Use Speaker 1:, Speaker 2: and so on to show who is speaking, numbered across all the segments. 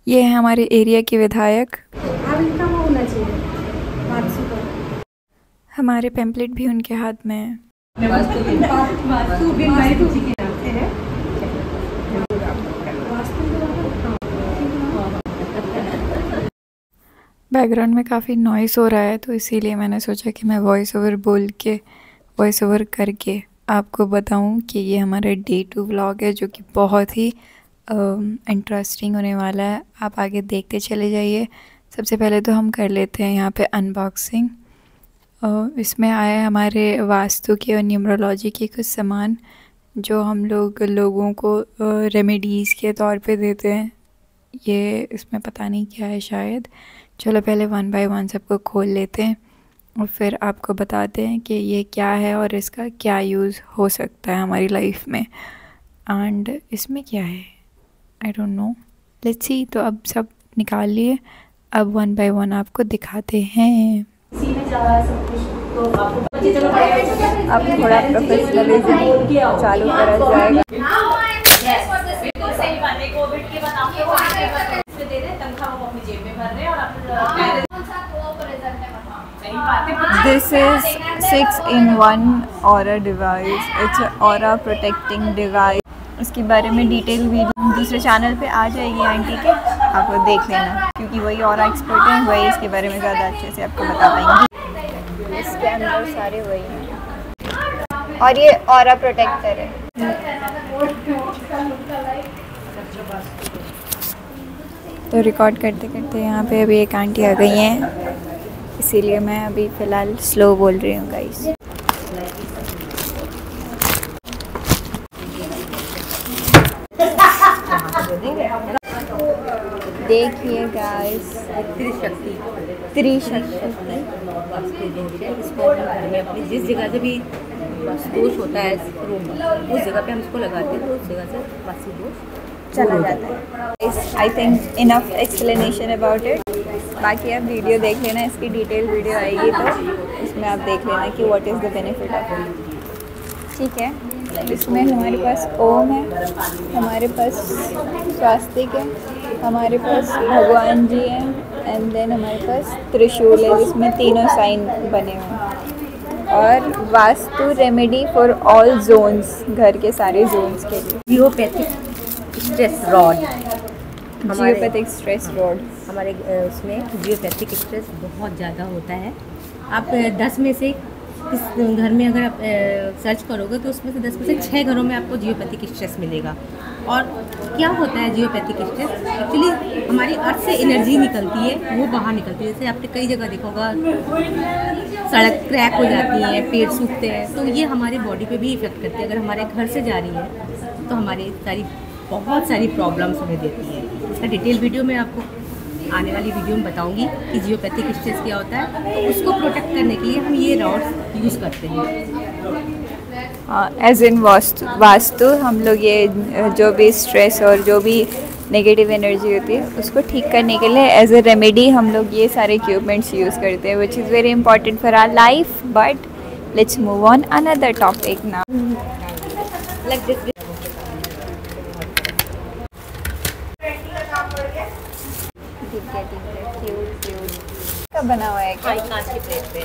Speaker 1: ये है हमारे एरिया के विधायक। हमारे पैम्पलेट भी उनके हाथ में है। बैकग्राउंड में काफ़ी नॉइस हो रहा है, तो इसीलिए मैंने सोचा कि मैं वॉइस ओवर करके आपको बताऊं कि ये हमारा डे 2 व्लॉग है, जो कि बहुत ही इंटरेस्टिंग होने वाला है। आप आगे देखते चले जाइए। सबसे पहले तो हम कर लेते हैं यहाँ पे अनबॉक्सिंग। इसमें आया है हमारे वास्तु के और न्यूमरोलॉजी के कुछ सामान, जो हम लोगों को रेमेडीज़ के तौर पे देते हैं। ये इसमें पता नहीं क्या है शायद। चलो पहले 1 बाय 1 सबको खोल लेते हैं और फिर आपको बताते हैं कि ये क्या है और इसका क्या यूज़ हो सकता है हमारी लाइफ में। एंड इसमें क्या है I don't know, let's see. तो अब सब निकाल लिए, अब 1 बाय 1 आपको दिखाते हैं। अब थोड़ा प्रोफेशनलिज्म चालू करा जाएगा। This is 6-in-1 Aura device. It's an Aura protecting device. उसके बारे में डिटेल वीडियो दूसरे चैनल पे आ जाएगी आंटी के, आप वो देख लेना, क्योंकि वही ऑरा एक्सपर्ट हैं, वही इसके बारे में ज़्यादा अच्छे से आपको बता पाएंगी। इसके अंदर सारे वही हैं और ये ऑरा प्रोटेक्टर है। तो रिकॉर्ड करते करते यहाँ पे अभी एक आंटी आ गई हैं, इसीलिए मैं अभी फ़िलहाल स्लो बोल रही हूँ गाइस। देखिए गाइस, त्रिशक्ति
Speaker 2: इसको घर में अपनी जिस जगह से भी दोष होता है रूम उस जगह पे हम इसको लगाते हैं, तो उस जगह से वास्तु दोष
Speaker 1: चला जाता है। I think enough explanation about it. बाकी आप वीडियो देख लेना, इसकी डिटेल वीडियो आएगी तो इसमें आप देख लेना कि what is the benefit of it. ठीक है, इसमें हमारे पास ओम है, हमारे पास स्वास्तिक है, हमारे पास भगवान जी हैं, एंड देन हमारे पास त्रिशूल है जिसमें तीनों साइन बने हुए हैं, और vastu remedy for all zones, घर के सारे जोन्स के लिए।
Speaker 2: Geopathic stress rod,
Speaker 1: geopathic stress rod
Speaker 2: हमारे उसमें जियोपैथिक स्ट्रेस बहुत ज़्यादा होता है। आप 10 में से किस घर में अगर आप सर्च करोगे तो उसमें से 10 में से 6 घरों में आपको जियोपैथिक स्ट्रेस मिलेगा। और क्या होता है जियोपैथिक स्ट्रेस? एक्चुअली हमारी अर्थ से एनर्जी निकलती है, वो बाहर निकलती है। जैसे आपने कई जगह देखा होगा, सड़क क्रैक हो जाती है, पेड़ सूखते हैं, तो ये हमारी बॉडी पे भी इफ़ेक्ट करती है। अगर हमारे घर से जा रही है तो हमारी बहुत सारी प्रॉब्लम्स हमें देती है। इसका डिटेल वीडियो मैं आपको आने वाली वीडियो में बताऊंगी कि जियोपैथिक स्ट्रेस क्या होता है। तो उसको प्रोटेक्ट करने के लिए हम ये रॉड्स यूज़ करते हैं।
Speaker 1: एज इन वास्तु हम लोग ये जो भी स्ट्रेस और जो भी नेगेटिव एनर्जी होती है उसको ठीक करने के लिए एज ए रेमेडी हम लोग ये सारे इक्विपमेंट्स यूज़ करते हैं, which is very important for our life. But let's move on another topic now.
Speaker 2: Like this
Speaker 1: कब बना हुआ है?
Speaker 2: कांच की प्लेट पे,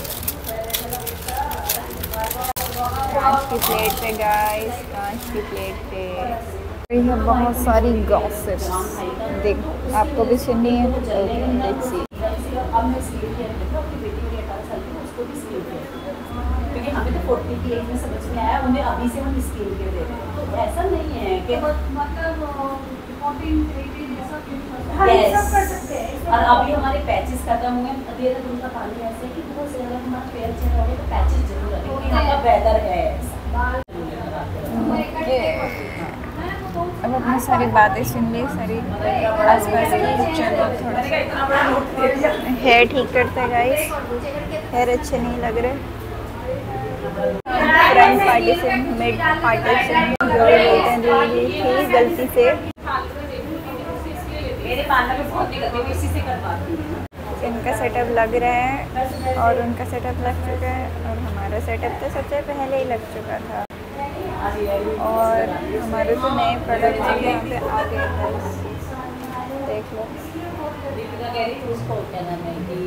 Speaker 1: कांच की प्लेट पे गाइस, कांच की प्लेट पे। ये बहुत सारी गॉसिप्स, देख आपको भी सुननी है। Let's see.
Speaker 2: क्योंकि हमें तो 40 की एज में समझ में आया, उन्हें अभी से हम स्किन केयर दे रहे हैं। तो ऐसा नहीं है कि और अभी हमारे पैचेस खत्म हुए, अभी अगर उनका पानी ऐसे कि बहुत से अगर हमारा फेयर चल रहा है तो पैचेस जरूर है, क्योंकि यहाँ का वेदर है।
Speaker 1: अब अपनी सारी बातें सुन ली, सारी आसपास की। चलो थोड़ा सा हेयर ठीक करते हैं गाइस, हेयर अच्छे नहीं लग रहे। फ्रंट पार्टीशन, मिड पार्टीशन जो भी थी गलती से,
Speaker 2: मेरे पार्लर में बहुत दिक्कत है, इसी से करवाती हूँ।
Speaker 1: इनका सेटअप लग रहा है और उनका सेटअप लग चुका है, और हमारा सेटअप तो सबसे पहले ही लग चुका था। और हमारे तो नए प्रोडक्ट यहाँ पे आ गए हैं, देख लो।
Speaker 3: दीपिका कह रही थी उसको क्या नाम है कि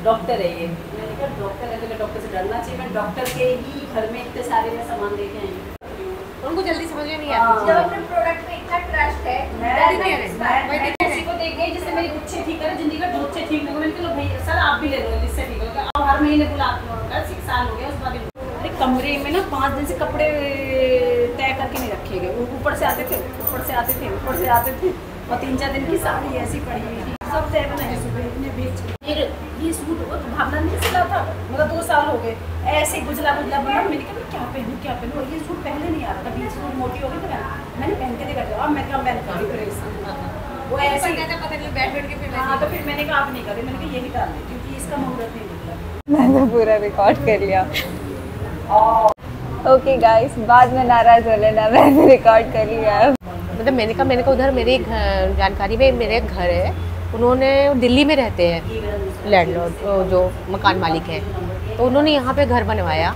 Speaker 3: डॉक्टर है ये। मैंने कहा डॉक्टर है तो डॉक्टर से डरना चाहिए, मैं डॉक्टर के ही घर में इतने सारे में सामान लेके आई हूँ।
Speaker 2: उनको जल्दी समझ में नहीं आता।
Speaker 3: जब अपने प्रोडक्ट पे इतना ट्रस्ट है, मैं किसी को देख गई जिससे मेरी गुच्छे ठीक करे, जिंदगी का गुच्छे ठीक नहीं। मैंने कहा भाई सर आप भी ले लो इससे ठीक होगा। अब हर महीने बुलाते हो, 6 साल हो गया उस बारे में। अरे कमरे में ना 5 दिन से कपड़े तय करके नहीं रखे गए, ऊपर से आते थे, ऊपर से आते थे, ऊपर से आते थे, और 3-4 दिन की साड़ी ऐसी पड़ी हुई थी, सब तय बनाए सुबह इतने बेच। फिर ये सूट हो तो भावना नहीं सिला था, मतलब 2 साल हो गए ऐसे गुजला गुजला बना। मैंने कहा क्या पहनूं क्या पहनूं, और ये सूट पहले नहीं आ रहा था, बीच में मोटी हो गई तो मैंने पहन के देखा था। अब मैं क्या पहन कर वो ऐसे ही
Speaker 2: पता नहीं बैठ बैठ के फिर
Speaker 3: हाँ, तो फिर मैंने कहा आप नहीं करे, मैंने कहा यही डाल दे क्योंकि इसका मुहूर्त नहीं निकला।
Speaker 1: मैंने पूरा रिकॉर्ड कर लिया। ओके गाइस, बाद में नाराज हो लेना, मैंने रिकॉर्ड कर लिया है।
Speaker 2: मतलब मैंने कहा उधर मेरी जानकारी में मेरे घर है, उन्होंने दिल्ली में रहते हैं लैंडलॉर्ड जो मकान मालिक हैं, तो उन्होंने यहाँ पे घर बनवाया।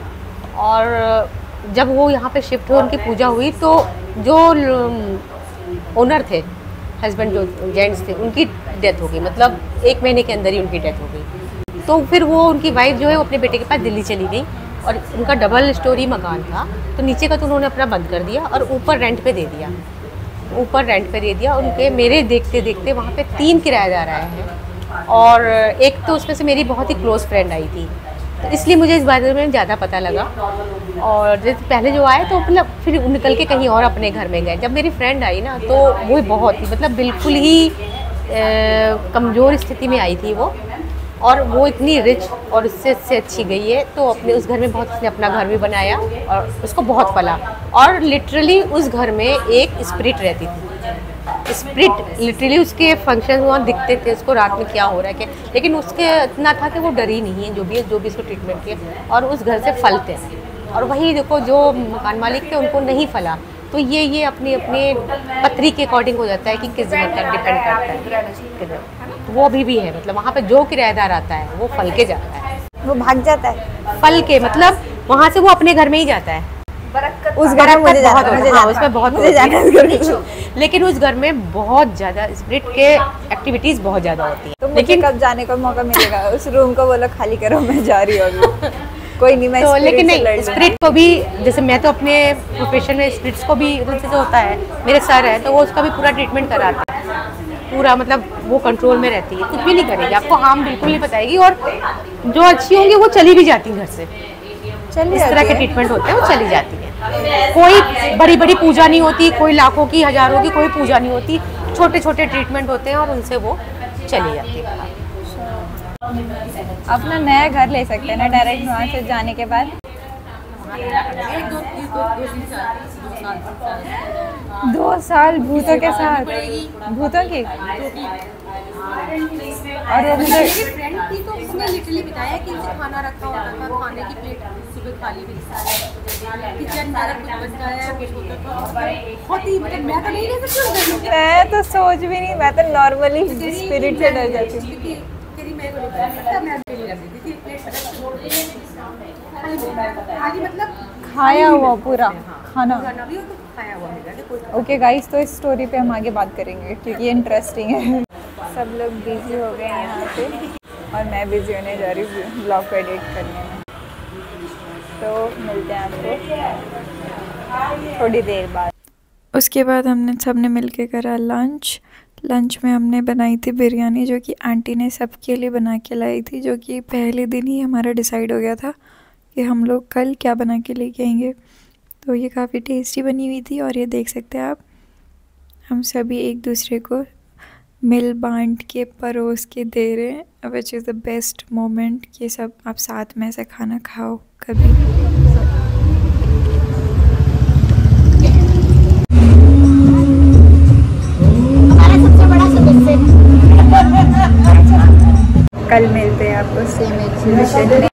Speaker 2: और जब वो यहाँ पे शिफ्ट हुए, उनकी पूजा हुई, तो जो ओनर थे, हस्बैंड जो जेंट्स थे, उनकी डेथ हो गई। मतलब 1 महीने के अंदर ही उनकी डेथ हो गई। तो फिर वो उनकी वाइफ जो है वो अपने बेटे के पास दिल्ली चली गई, और उनका डबल स्टोरी मकान था, तो नीचे का तो उन्होंने अपना बंद कर दिया और ऊपर रेंट पे दे दिया। उनके मेरे देखते देखते वहाँ पे 3 किराएदार आए हैं, और एक तो उसमें से मेरी बहुत ही क्लोज़ फ्रेंड आई थी, तो इसलिए मुझे इस बारे में ज़्यादा पता लगा। और जैसे पहले जो आए तो मतलब फिर निकल के कहीं और अपने घर में गए। जब मेरी फ्रेंड आई ना, तो वो बहुत ही मतलब बिल्कुल ही कमज़ोर स्थिति में आई थी वो, और वो इतनी रिच और उससे अच्छी गई है। तो अपने उस घर में बहुत, उसने अपना घर भी बनाया और उसको बहुत पला। और लिटरली उस घर में एक स्पिरिट रहती थी, स्पिरिट लिटरली उसके फंक्शन वहाँ दिखते थे उसको, रात में क्या हो रहा है क्या, लेकिन उसके इतना था कि वो डरी नहीं है, जो भी इसको ट्रीटमेंट किया, और उस घर से फलते। और वही देखो जो मकान मालिक थे उनको नहीं फला। तो ये अपने अपने पत्री के अकॉर्डिंग हो जाता है कि किस जगह का डिपेंड करता है। वो अभी भी है, मतलब वहाँ पे जो किराएदार आता है वो फल के जाता है,
Speaker 1: वो भाग जाता है
Speaker 2: फल के, मतलब वहाँ से वो अपने घर में ही जाता है।
Speaker 1: उस घर में मुझे जाना है,
Speaker 2: हाँ, उसमें बहुत
Speaker 1: मुझे जाना है उस घर में।
Speaker 2: लेकिन उस घर में बहुत ज़्यादा स्पिरिट के एक्टिविटीज़ बहुत ज़्यादा होती है।
Speaker 1: तो मुझे कब जाने का मौका मिलेगा? उस रूम को बोलो खाली करो, मैं जा रही हूँ। कोई नहीं, मैं
Speaker 2: तो लेकिन नहीं, स्पिरिट को भी, जैसे मैं तो अपने प्रोफेशन में स्पिरिट्स को भी जैसे होता है, मेरे सर है तो वो उसका भी पूरा ट्रीटमेंट कराते हैं, पूरा मतलब वो कंट्रोल में रहती है, कुछ भी नहीं करेगी, आपको हार्म बिल्कुल नहीं बताएगी। और जो अच्छी होंगी वो चली भी जाती घर से, इस तरह के ट्रीटमेंट होते हैं, वो चली जाती है। कोई बड़ी बड़ी पूजा नहीं होती, कोई लाखों की हज़ारों की कोई पूजा नहीं होती, छोटे छोटे ट्रीटमेंट होते हैं और उनसे वो चली जाती है।
Speaker 1: अपना नया घर ले सकते हैं ना डायरेक्ट वहाँ से जाने के बाद। 2 साल भूतों के साथ, भूतों की। और वो मुझे
Speaker 2: फ्रेंड थी तो उसने लिटरली बताया कि उसे खाना रखा होता था, खाने की प्लेट सुबह खाली हुई, किचन में कुछ बच जाया कुछ होता था, बहुत ही मतलब मैं तो नहीं रह सकती।
Speaker 1: मैं तो सोच भी नहीं, मैं तो नॉर्मली स्पिरिट से डर जाती हूँ। खाया हुआ पूरा खाना। ओके गाइस, तो इस स्टोरी पे हम आगे बात करेंगे क्योंकि ये इंटरेस्टिंग है। सब लोग बिजी हो गए हैं यहाँ पे और मैं बिजी होने जा रही हूँ ब्लॉग को एडिट करने में। तो मिलते हैं आपको थोड़ी देर बाद। उसके बाद हमने सब ने मिल के करा लंच में हमने बनाई थी बिरयानी, जो कि आंटी ने सबके लिए बना के लाई थी, जो कि पहले दिन ही हमारा डिसाइड हो गया था कि हम लोग कल क्या बना के लेके आएंगे। तो ये काफ़ी टेस्टी बनी हुई थी और ये देख सकते हैं आप, हम सभी एक दूसरे को मिल बांट के परोस के दे रहे हैं, which is the best moment. ये सब आप साथ में ऐसा खाना खाओ कभी। कल मिलते हैं आपको सेम एग्जीबिशन में।